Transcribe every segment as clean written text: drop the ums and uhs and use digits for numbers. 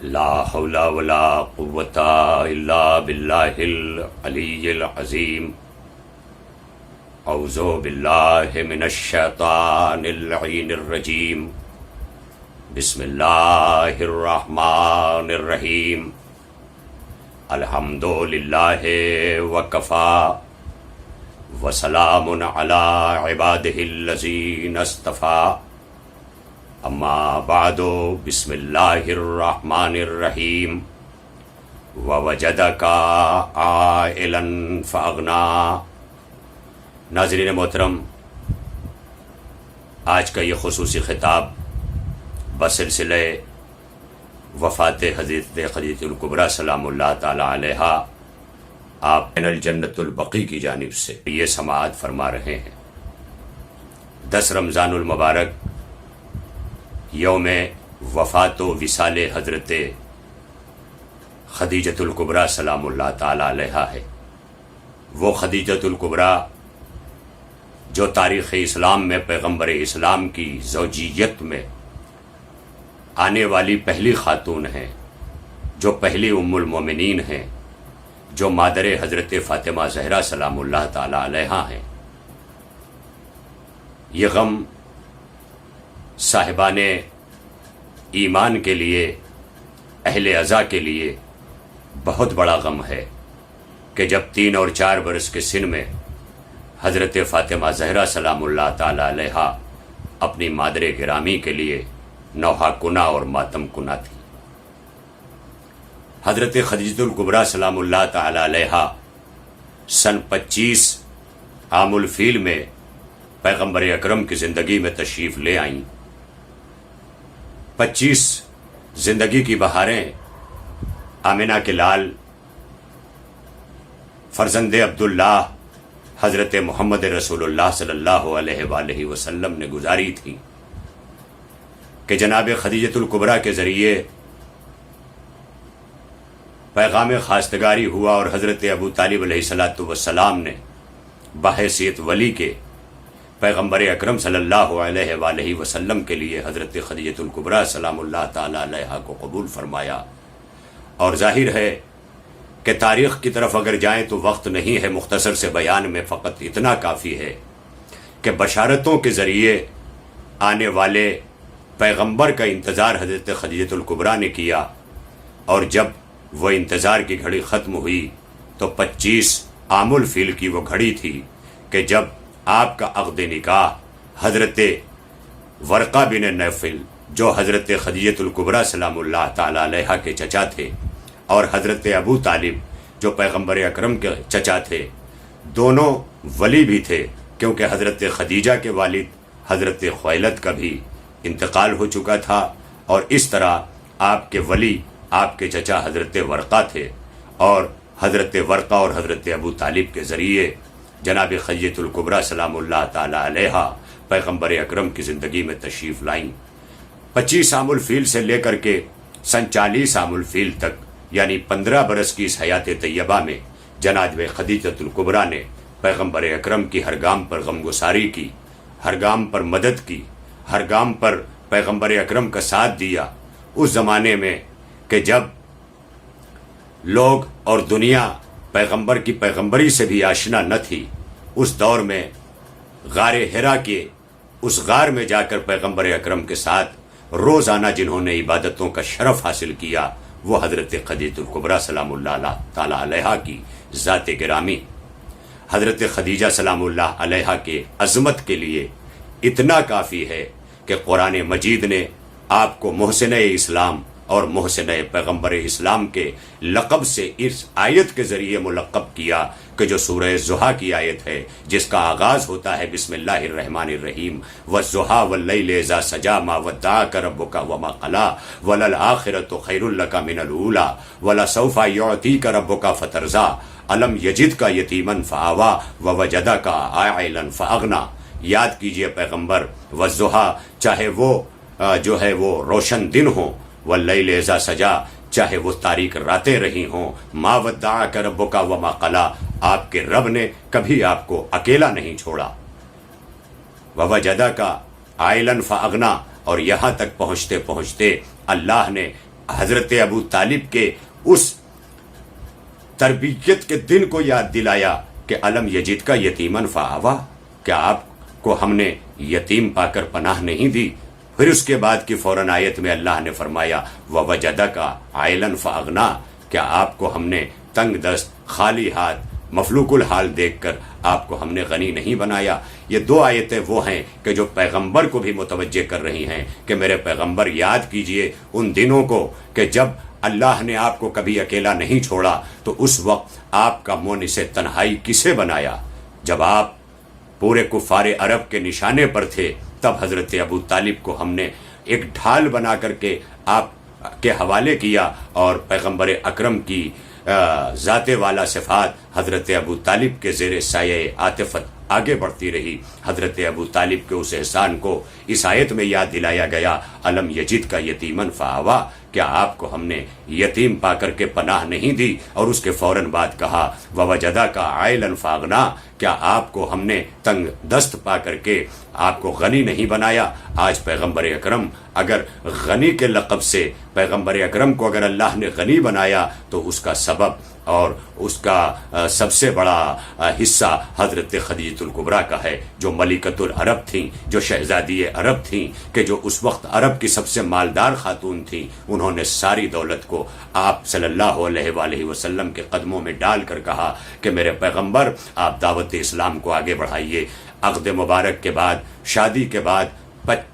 لا حول ولا قوة الا باللہ العلی العظیم۔ اعوذ باللہ من الشیطان اللعین الرجیم۔ بسم اللہ الرحمن الرحیم۔ الحمد للہ وکفی وسلام علی عبادہ الذین اصطفی۔ اما بعد، بسم اللہ الرحمن الرحیم۔ ووجدک عائلا فاغنا۔ ناظرین محترم، آج کا یہ خصوصی خطاب بسلسلہ وفات حضرت خدیجہ الکبریٰ سلام اللہ تعالی علیہا آپ الجنت البقیع کی جانب سے یہ سماعت فرما رہے ہیں۔ 10 رمضان المبارک یوم وفات و وصال حضرت خدیجۃ الکبریٰ سلام اللہ تعالی علیہا ہے۔ وہ خدیجۃ الکبریٰ جو تاریخ اسلام میں پیغمبر اسلام کی زوجیت میں آنے والی پہلی خاتون ہیں، جو پہلی ام المومنین ہیں، جو مادر حضرت فاطمہ زہرا سلام اللہ تعالی علیہا ہیں۔ یہ غم صاحبان ایمان کے لیے، اہل عزا کے لیے بہت بڑا غم ہے کہ جب 3 اور 4 برس کے سن میں حضرت فاطمہ زہرا سلام اللہ تعالی علیہا اپنی مادر گرامی کے لیے نوحہ کنا اور ماتم کنا تھی۔ حضرت خدیجہ الکبریٰ سلام اللہ تعالی علیہا سن 25 عام الفیل میں پیغمبر اکرم کی زندگی میں تشریف لے آئیں۔ 25 زندگی کی بہاریں آمنہ کے لال فرزند عبداللہ حضرت محمد رسول اللہ صلی اللہ علیہ وآلہ وسلم نے گزاری تھی کہ جناب خدیجۃ الکبریٰ کے ذریعے پیغام خواستگاری ہوا اور حضرت ابو طالب علیہ السلام نے بحیثیت ولی کے پیغمبر اکرم صلی اللہ علیہ وآلہ وسلم کے لیے حضرت خدیجۃ الکبریٰ سلام اللہ تعالی علیہا کو قبول فرمایا۔ اور ظاہر ہے کہ تاریخ کی طرف اگر جائیں تو وقت نہیں ہے، مختصر سے بیان میں فقط اتنا کافی ہے کہ بشارتوں کے ذریعے آنے والے پیغمبر کا انتظار حضرت خدیجۃ الکبریٰ نے کیا، اور جب وہ انتظار کی گھڑی ختم ہوئی تو 25 عام الفیل کی وہ گھڑی تھی کہ جب آپ کا عقد نکاح حضرت ورقہ بن نوفل جو حضرت خدیجۃ الکبریٰ سلام اللہ تعالی علیہا کے چچا تھے، اور حضرت ابو طالب جو پیغمبر اکرم کے چچا تھے، دونوں ولی بھی تھے، کیونکہ حضرت خدیجہ کے والد حضرت خویلد کا بھی انتقال ہو چکا تھا، اور اس طرح آپ کے ولی آپ کے چچا حضرت ورقہ تھے، اور حضرت ورقہ اور حضرت ابو طالب کے ذریعے جناب خدیجۃ الکبریٰ سلام اللہ تعالی علیہا پیغمبر اکرم کی زندگی میں تشریف لائیں۔ 25 عام الفیل سے لے کر کے سن 40 عام الفیل تک، یعنی 15 برس کی اس حیات طیبہ میں جناب خدیجۃ الکبریٰ نے پیغمبر اکرم کی ہر گام پر غمگساری کی، ہر گام پر مدد کی، ہر گام پر پیغمبر اکرم کا ساتھ دیا۔ اس زمانے میں کہ جب لوگ اور دنیا پیغمبر کی پیغمبری سے بھی آشنا نہ تھی، اس دور میں غار حرا کے اس غار میں جا کر پیغمبر اکرم کے ساتھ روزانہ جنہوں نے عبادتوں کا شرف حاصل کیا، وہ حضرت خدیجہ الکبریٰ سلام اللہ تعالی علیہا کی ذات گرامی۔ حضرت خدیجہ سلام اللہ علیہا کے عظمت کے لیے اتنا کافی ہے کہ قرآن مجید نے آپ کو محسن اسلام اور محسن پیغمبر اسلام کے لقب سے اس آیت کے ذریعے ملقب کیا کہ جو سورہ ضحیٰ کی آیت ہے، جس کا آغاز ہوتا ہے بسم اللہ الرحمن الرحیم، والضحیٰ واللیل اذا سجا ما ودعک ربک وما قلی وللآخرۃ خیر لک من الاولی ولسوف یعطیک ربک فترضی الم یجدک یتیما فآوی ووجدک عائلا فاغنی۔ یاد کیجئے پیغمبر، والضحیٰ چاہے وہ جو ہے وہ روشن دن ہوں، واللیل اذا سجا چاہے وہ تاریک راتیں رہی ہوں، ما ودعک ربک وما قلی، آپ کے رب نے کبھی آپ کو اکیلا نہیں چھوڑا۔ ووجدک عائلا فاغنی، اور یہاں تک پہنچتے پہنچتے اللہ نے حضرت ابو طالب کے اس تربیت کے دن کو یاد دلایا کہ الم یجد کا یتیمن فآوا، کیا آپ کو ہم نے یتیم پا کر پناہ نہیں دی؟ پھر اس کے بعد کی فوراً آیت میں اللہ نے فرمایا ووجدک عائلا فاغنا، کیا آپ کو ہم نے تنگ دست، خالی ہاتھ، مفلوق الحال دیکھ کر آپ کو ہم نے غنی نہیں بنایا؟ یہ دو آیتیں وہ ہیں کہ جو پیغمبر کو بھی متوجہ کر رہی ہیں کہ میرے پیغمبر یاد کیجئے ان دنوں کو کہ جب اللہ نے آپ کو کبھی اکیلا نہیں چھوڑا، تو اس وقت آپ کا مونس تنہائی کسے بنایا؟ جب آپ پورے کفار عرب کے نشانے پر تھے، تب حضرت ابو طالب کو ہم نے ایک ڈھال بنا کر کے آپ کے حوالے کیا، اور پیغمبر اکرم کی ذات والا صفات حضرت ابو طالب کے زیر سایہ عاطفت آگے بڑھتی رہی۔ حضرت ابو طالب کے اس احسان کو اس آیت میں یاد دلایا گیا، الم یجد کا یتیمن فآوا، کیا آپ کو ہم نے یتیم پا کر کے پناہ نہیں دی؟ اور اس کے فوراً بعد کہا ووجدہ کا عائلا فاغنا، کیا آپ کو ہم نے تنگ دست پا کر کے آپ کو غنی نہیں بنایا؟ آج پیغمبر اکرم اگر غنی کے لقب سے پیغمبر اکرم کو اگر اللہ نے غنی بنایا تو اس کا سبب اور اس کا سب سے بڑا حصہ حضرت خدیجہ الکبریٰ کا ہے، جو ملکۃ العرب تھیں، جو شہزادی عرب تھیں، کہ جو اس وقت عرب کی سب سے مالدار خاتون تھیں۔ انہوں نے ساری دولت کو آپ صلی اللہ علیہ وآلہ وسلم کے قدموں میں ڈال کر کہا کہ میرے پیغمبر آپ دعوت اسلام کو آگے بڑھائیے۔ عقد مبارک کے بعد، شادی کے بعد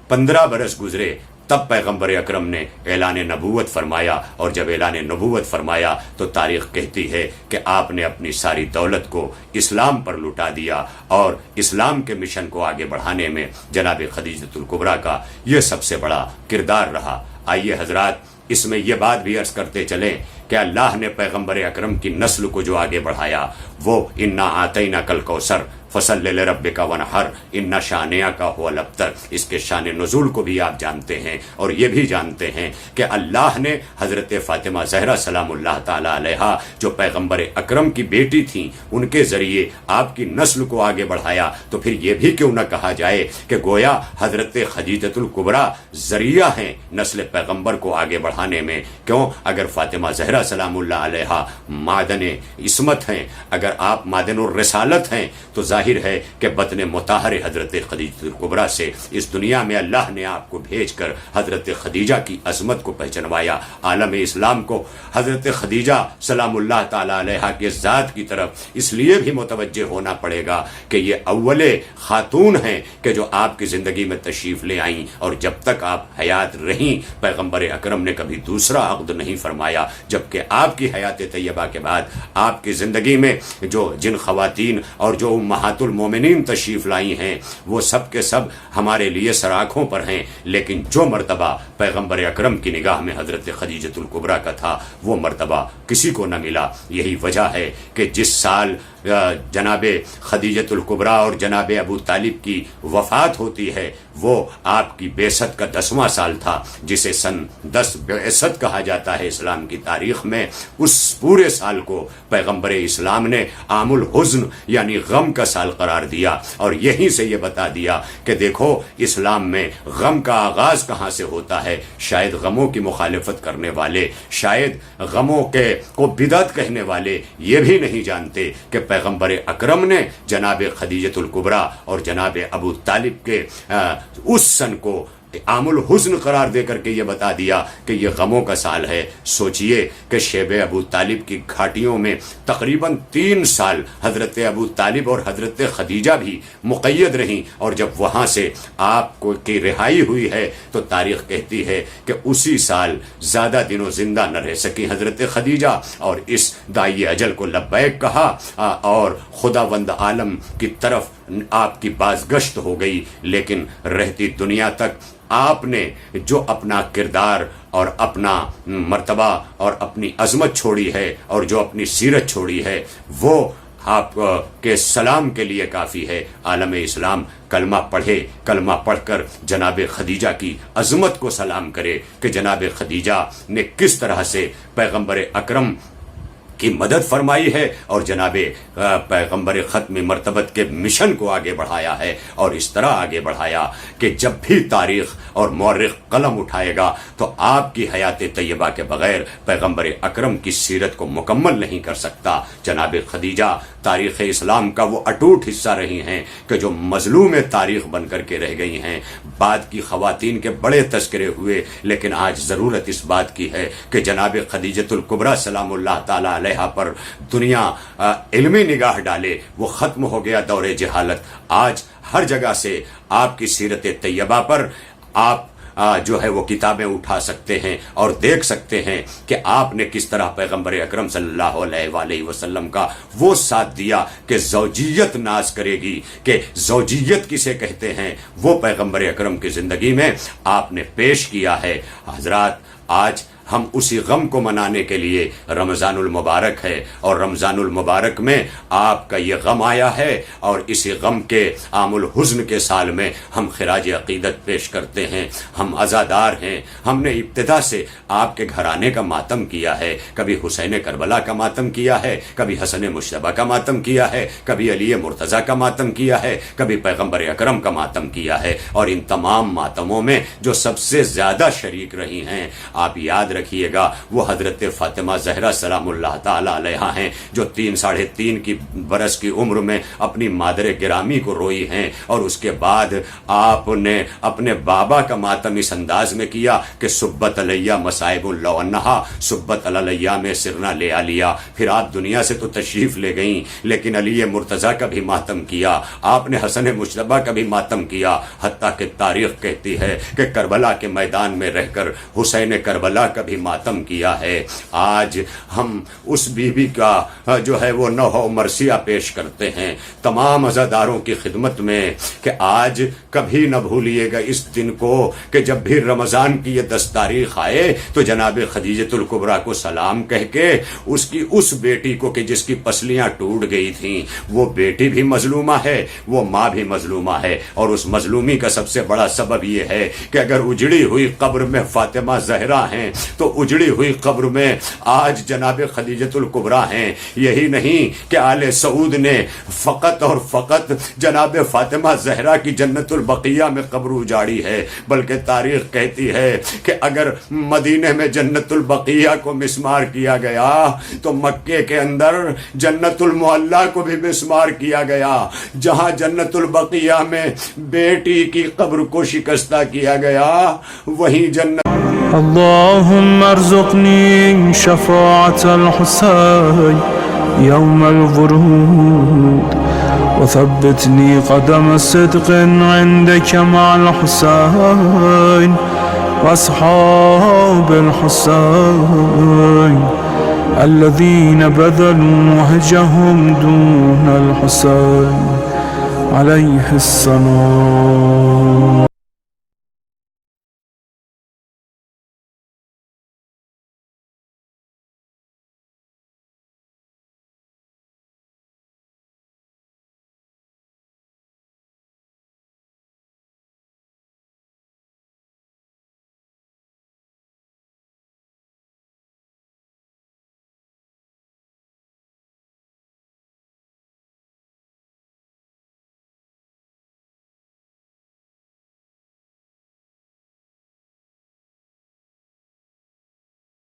15 برس گزرے، تب پیغمبر اکرم نے اعلان نبوت فرمایا، اور جب اعلان نبوت فرمایا تو تاریخ کہتی ہے کہ آپ نے اپنی ساری دولت کو اسلام پر لٹا دیا، اور اسلام کے مشن کو آگے بڑھانے میں جناب خدیجہ الکبریٰ کا یہ سب سے بڑا کردار رہا۔ آئیے حضرات، اس میں یہ بات بھی عرض کرتے چلیں کہ اللہ نے پیغمبر اکرم کی نسل کو جو آگے بڑھایا، وہ انا آتیناک الکوثر فصل لربک ونحر ان شانئک هو الابتر، اس کے شان نزول کو بھی آپ جانتے ہیں، اور یہ بھی جانتے ہیں کہ اللہ نے حضرت فاطمہ زہرا سلام اللہ تعالی علیہا جو پیغمبر اکرم کی بیٹی تھیں، ان کے ذریعے آپ کی نسل کو آگے بڑھایا۔ تو پھر یہ بھی کیوں نہ کہا جائے کہ گویا حضرت خدیجہ الکبریٰ ذریعہ ہیں نسل پیغمبر کو آگے بڑھانے میں۔ کیوں؟ اگر فاطمہ زہرا سلام اللہ علیہا معدن عصمت ہیں، اگر آپ معدن الرسالت ہیں، تو ظاہر ہے کہ بطن مطہر حضرت خدیجہ الکبریٰ سے اس دنیا میں اللہ نے آپ کو بھیج کر حضرت خدیجہ کی عظمت کو پہچنوایا۔ عالم اسلام کو حضرت خدیجہ سلام اللہ تعالی علیہا کے ذات کی طرف اس لیے بھی متوجہ ہونا پڑے گا کہ یہ اول خاتون ہیں کہ جو آپ کی زندگی میں تشریف لے آئیں، اور جب تک آپ حیات رہیں پیغمبر اکرم نے کبھی دوسرا عقد نہیں فرمایا، جبکہ آپ کی حیات طیبہ کے بعد آپ کی زندگی میں جو جن خواتین اور جو امہات المومنین تشریف لائی ہیں، وہ سب کے سب ہمارے لیے سراخوں پر ہیں، لیکن جو مرتبہ پیغمبر اکرم کی نگاہ میں حضرت خدیجہ الکبریٰ کا تھا، وہ مرتبہ کسی کو نہ ملا۔ یہی وجہ ہے کہ جس سال جناب خدیجہ الکبریٰ اور جناب ابو طالب کی وفات ہوتی ہے، وہ آپ کی بعثت کا 10واں سال تھا، جسے سن 10 بعثت کہا جاتا ہے اسلام کی تاریخ میں۔ اس پورے سال کو پیغمبر اسلام نے عام الحزن یعنی غم کا سال قرار دیا، اور یہیں سے یہ بتا دیا کہ دیکھو اسلام میں غم کا آغاز کہاں سے ہوتا ہے۔ شاید غموں کی مخالفت کرنے والے، شاید غموں کے کو بدعت کہنے والے یہ بھی نہیں جانتے کہ پیغمبر اکرم نے جناب خدیجہ الکبریٰ اور جناب ابو طالب کے اس سن کو عام الحزن قرار دے کر کے یہ بتا دیا کہ یہ غموں کا سال ہے۔ سوچئے کہ شیب ابو طالب کی گھاٹیوں میں تقریباً 3 سال حضرت ابو طالب اور حضرت خدیجہ بھی مقید رہیں، اور جب وہاں سے آپ کو کی رہائی ہوئی ہے تو تاریخ کہتی ہے کہ اسی سال زیادہ دنوں زندہ نہ رہ سکی حضرت خدیجہ، اور اس دائی اجل کو لبیک کہا، اور خداوند عالم کی طرف آپ کی بازگشت ہو گئی۔ لیکن رہتی دنیا تک آپ نے جو اپنا کردار اور اپنا مرتبہ اور اپنی عظمت چھوڑی ہے، اور جو اپنی سیرت چھوڑی ہے، وہ آپ کے سلام کے لیے کافی ہے۔ عالم اسلام کلمہ پڑھے، کلمہ پڑھ کر جناب خدیجہ کی عظمت کو سلام کرے کہ جناب خدیجہ نے کس طرح سے پیغمبر اکرم کی مدد فرمائی ہے اور جناب پیغمبر ختم مرتبت کے مشن کو آگے بڑھایا ہے، اور اس طرح آگے بڑھایا کہ جب بھی تاریخ اور مورخ قلم اٹھائے گا تو آپ کی حیات طیبہ کے بغیر پیغمبر اکرم کی سیرت کو مکمل نہیں کر سکتا۔ جناب خدیجہ تاریخ اسلام کا وہ اٹوٹ حصہ رہی ہیں کہ جو مظلوم تاریخ بن کر کے رہ گئی ہیں۔ بعد کی خواتین کے بڑے تذکرے ہوئے، لیکن آج ضرورت اس بات کی ہے کہ جناب خدیجۃ الکبریٰ سلام اللہ تعالی علیہا پر دنیا علمی نگاہ ڈالے۔ وہ ختم ہو گیا دور جہالت۔ آج ہر جگہ سے آپ کی سیرت طیبہ پر آپ جو ہے وہ کتابیں اٹھا سکتے ہیں اور دیکھ سکتے ہیں کہ آپ نے کس طرح پیغمبر اکرم صلی اللہ علیہ وآلہ وسلم کا وہ ساتھ دیا کہ زوجیت ناز کرے گی، کہ زوجیت کسے کہتے ہیں وہ پیغمبر اکرم کی زندگی میں آپ نے پیش کیا ہے۔ حضرات آج ہم اسی غم کو منانے کے لیے رمضان المبارک ہے، اور رمضان المبارک میں آپ کا یہ غم آیا ہے، اور اسی غم کے عام الحزن کے سال میں ہم خراج عقیدت پیش کرتے ہیں۔ ہم عزادار ہیں، ہم نے ابتدا سے آپ کے گھرانے کا ماتم کیا ہے، کبھی حسین کربلا کا ماتم کیا ہے، کبھی حسن مشتبہ کا ماتم کیا ہے، کبھی علی مرتضیٰ کا ماتم کیا ہے، کبھی پیغمبر اکرم کا ماتم کیا ہے، اور ان تمام ماتموں میں جو سب سے زیادہ شریک رہی ہیں آپ یاد رکھیے گا وہ حضرت فاطمہ زہرا سلام اللہ تعالی علیہا ہیں، جو 3.5 کی برس کی عمر میں اپنی مادر گرامی کو روئی ہیں، اور اس کے بعد آپ نے اپنے بابا کا ماتم اس انداز میں کیا کہ سبت علیہ مصائب لو انہا سبت علیہ میں سرنا لے آلیا۔ پھر آپ دنیا سے تو تشریف لے گئیں، لیکن علی مرتضیٰ کا بھی ماتم کیا، آپ نے حسن مشتبہ کا بھی ماتم کیا، حتیٰ کہ تاریخ کہتی ہے کہ کربلا کے میدان میں رہ کر حسین کربلا کا بھی ماتم کیا ہے۔ آج ہم اس بی بی کا جو ہے وہ نوحہ مرثیہ پیش کرتے ہیں تمام عزاداروں کی خدمت میں کہ آج کبھی نہ بھولیے گا اس دن کو کہ جب بھی رمضان کی یہ 10 تاریخ آئے تو جناب خدیجۃ الکبریٰ کو سلام کہہ کے اس کی اس بیٹی کو کہ جس کی پسلیاں ٹوٹ گئی تھیں، وہ بیٹی بھی مظلومہ ہے، وہ ماں بھی مظلومہ ہے، اور اس مظلومی کا سب سے بڑا سبب یہ ہے کہ اگر اجڑی ہوئی قبر میں فاطمہ زہرا ہیں تو اجڑی ہوئی قبر میں آج جناب خدیجۃ الکبریٰ ہیں۔ یہی نہیں کہ آل سعود نے فقط اور فقط جناب فاطمہ زہرا کی جنت البقیہ میں قبر اجاڑی ہے، بلکہ تاریخ کہتی ہے کہ اگر مدینے میں جنت البقیہ کو مسمار کیا گیا تو مکے کے اندر جنت المعلیٰ کو بھی مسمار کیا گیا۔ جہاں جنت البقیہ میں بیٹی کی قبر کو شکستہ کیا گیا، وہیں جنت اللهم ارزقني شفاعة الحسين يوم الورود وثبتني قدم صدق عندك مع الحسين وأصحاب الحسين الذين بذلوا وهجهم دون الحسين عليه السلام.